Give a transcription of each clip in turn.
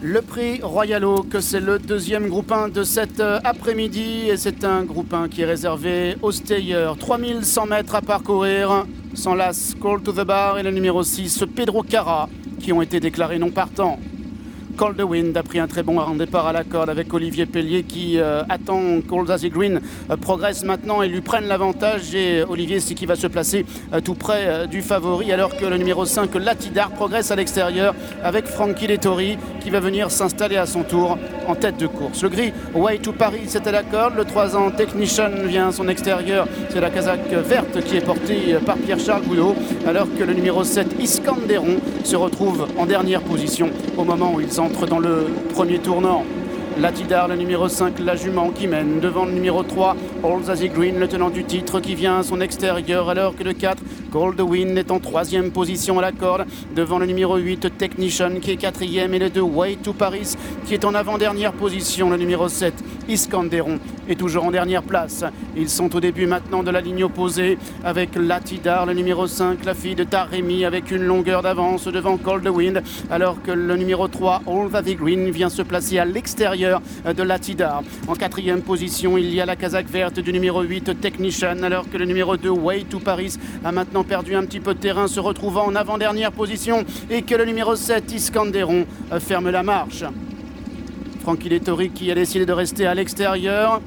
Le prix Royal Oak, c'est le deuxième groupe 1 de cet après-midi et c'est un groupe 1 qui est réservé aux stayers. 3100 mètres à parcourir. S'enlace Call to the Bar et le numéro 6, Pedro Cara, qui ont été déclarés non partants. Call the Wind a pris un très bon départ à la corde avec Olivier Pellier qui attend Cold As Green progresse maintenant et lui prenne l'avantage. Et Olivier, c'est qui va se placer tout près du favori, alors que le numéro 5, Latidar, progresse à l'extérieur avec Frankie Dettori qui va venir s'installer à son tour en tête de course. Le gris Way to Paris, c'est à la corde. Le 3 ans Technician vient à son extérieur. C'est la casaque verte qui est portée par Pierre-Charles Boudot, alors que le numéro 7, Iskanderon, se retrouve en dernière position au moment où ils entrent dans le premier tournant. Latidar, le numéro 5, la jument qui mène devant le numéro 3, All As Green, le tenant du titre qui vient à son extérieur, alors que le 4, Cold Wind, est en troisième position à la corde devant le numéro 8, Technician qui est quatrième, et le 2, Way to Paris qui est en avant-dernière position. Le numéro 7, Iskanderon, est toujours en dernière place. Ils sont au début maintenant de la ligne opposée avec Latidar, le numéro 5, la fille de Taremi, avec une longueur d'avance devant Cold Wind, alors que le numéro 3, All That Green, vient se placer à l'extérieur de Latidar. En quatrième position, il y a la casaque verte du numéro 8, Technician, alors que le numéro 2, Way to Paris, a maintenant perdu un petit peu de terrain, se retrouvant en avant-dernière position, et que le numéro 7, Iskanderon, ferme la marche. Frankie Dettori qui a décidé de rester à l'extérieur,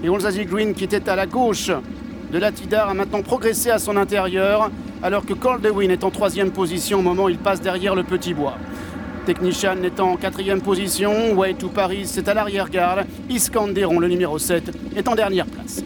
et All That Green, qui était à la gauche de Latidar, a maintenant progressé à son intérieur, alors que Cold Wind est en troisième position au moment où il passe derrière le petit bois. Technician est en quatrième position, Way to Paris c'est à l'arrière-garde, Iskanderon, le numéro 7, est en dernière place.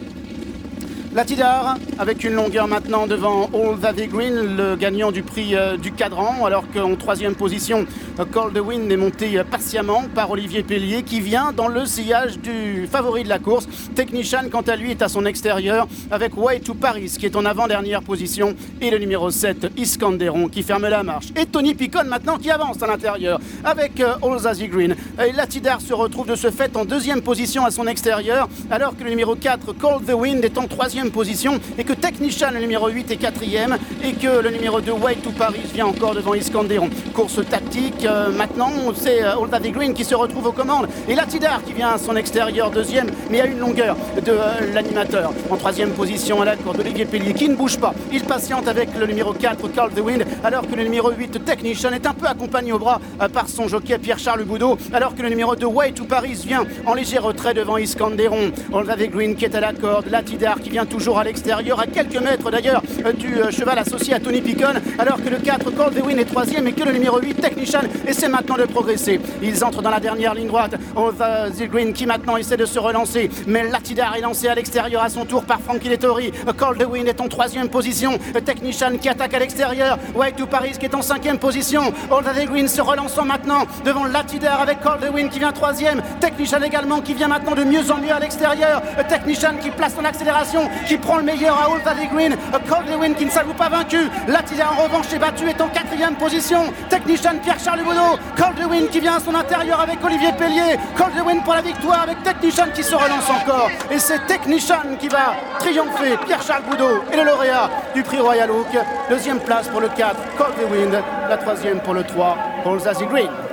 Latidar avec une longueur maintenant devant All That Green, le gagnant du prix du cadran, alors qu'en troisième position, Cold Wind est monté patiemment par Olivier Pellier qui vient dans le sillage du favori de la course. Technician, quant à lui, est à son extérieur avec Way to Paris qui est en avant-dernière position, et le numéro 7, Iskanderon, qui ferme la marche. Et Tony Picon maintenant qui avance à l'intérieur avec All That Green. Et Latidar se retrouve de ce fait en deuxième position à son extérieur, alors que le numéro 4, Cold the Wind, est en troisième position, et que Technician, le numéro 8, est quatrième, et que le numéro 2, Way to Paris, vient encore devant Iskanderon. Course tactique, maintenant c'est All That Green qui se retrouve aux commandes, et Latidar qui vient à son extérieur deuxième, mais à une longueur de l'animateur. En troisième position à la corde, Olivier Pellier qui ne bouge pas, il patiente avec le numéro 4, Cold the Wind, alors que le numéro 8, Technician, est un peu accompagné au bras par son jockey Pierre-Charles Boudot, alors que le numéro 2, Way to Paris, vient en léger retrait devant Iskanderon. All That Green qui est à la corde, Latidar qui vient toujours à l'extérieur, à quelques mètres d'ailleurs du cheval associé à Tony Picon, alors que le 4, Cold the Wind, est troisième, et que le numéro 8, Technician, essaie maintenant de progresser. Ils entrent dans la dernière ligne droite. All That Green qui maintenant essaie de se relancer, mais Latidar est lancé à l'extérieur à son tour par Frankie Dettori. Cold the Wind est en troisième position, Technician qui attaque à l'extérieur, Way to Paris qui est en cinquième position. All That Green se relançant maintenant devant Latidar avec Cold the Wind qui vient troisième, Technician également qui vient maintenant de mieux en mieux à l'extérieur, Technician qui place son accélération, qui prend le meilleur à All That Green, Cold the Wind qui ne s'avoue pas vaincu. Latidar en revanche est battu, est en quatrième position, Technician, Pierre-Charles Boudot, Cold the Wind qui vient à son intérieur avec Olivier Pellier, Cold the Wind pour la victoire avec Technician qui se relance encore, et c'est Technician qui va triompher. Pierre-Charles Boudot est le lauréat du prix Royal Oak. Deuxième place pour le 4, Cold the Wind, la troisième pour le 3, All That Green.